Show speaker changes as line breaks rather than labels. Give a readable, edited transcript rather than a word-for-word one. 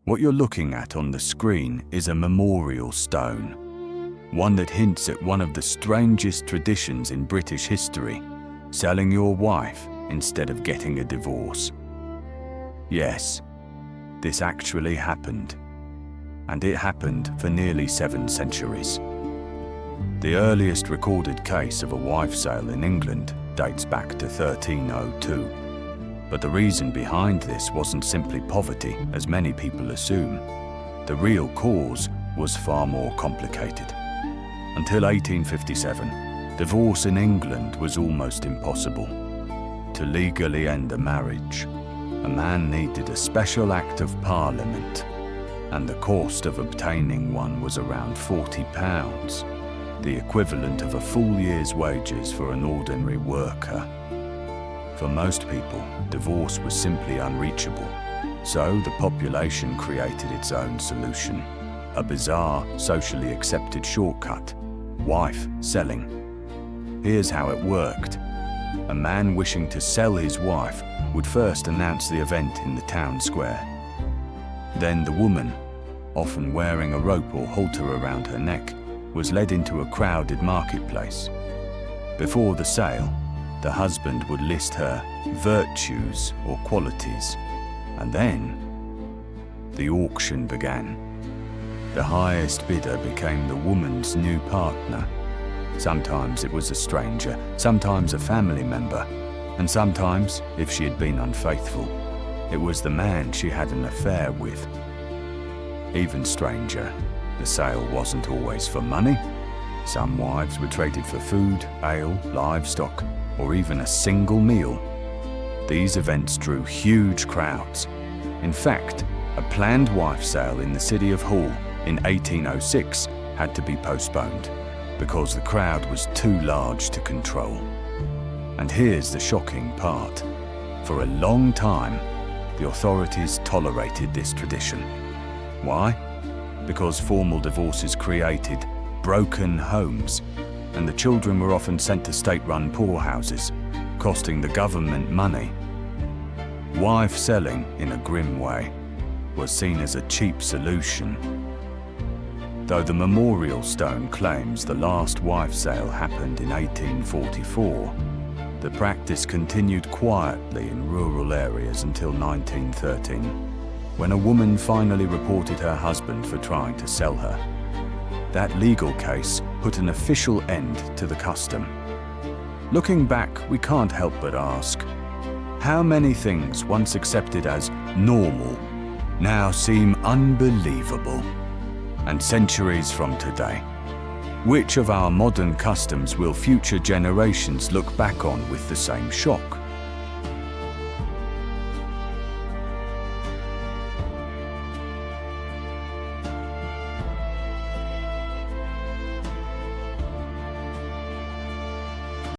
What you're looking at on the screen is a memorial stone, one that hints at one of the strangest traditions in British history, selling your wife instead of getting a divorce. Yes, this actually happened, and it happened for nearly 7 centuries. The earliest recorded case of a wife sale in England dates back to 1302. But the reason behind this wasn't simply poverty, as many people assume. The real cause was far more complicated. Until 1857, divorce in England was almost impossible. To legally end a marriage, a man needed a special act of Parliament, and the cost of obtaining one was around £40, the equivalent of a full year's wages for an ordinary worker. For most people, divorce was simply unreachable, so the population created its own solution, a bizarre, socially accepted shortcut: wife selling. Here's how it worked. A man wishing to sell his wife would first announce the event in the town square. Then the woman, often wearing a rope or halter around her neck, was led into a crowded marketplace. Before the sale, the husband would list her virtues or qualities, and then the auction began. The highest bidder became the woman's new partner. Sometimes it was a stranger, sometimes a family member, and sometimes, if she had been unfaithful, it was the man she had an affair with. Even stranger, the sale wasn't always for money. Some wives were traded for food, ale, livestock, or even a single meal. These events drew huge crowds. In fact, a planned wife sale in the city of Hull in 1806 had to be postponed because the crowd was too large to control. And here's the shocking part. For a long time, the authorities tolerated this tradition. Why? Because formal divorces created broken homes, and the children were often sent to state-run poorhouses, costing the government money. Wife selling, in a grim way, was seen as a cheap solution. Though the memorial stone claims the last wife sale happened in 1844, the practice continued quietly in rural areas until 1913, when a woman finally reported her husband for trying to sell her. That legal case put an official end to the custom. Looking back, we can't help but ask, how many things once accepted as normal now seem unbelievable? And centuries from today, which of our modern customs will future generations look back on with the same shock?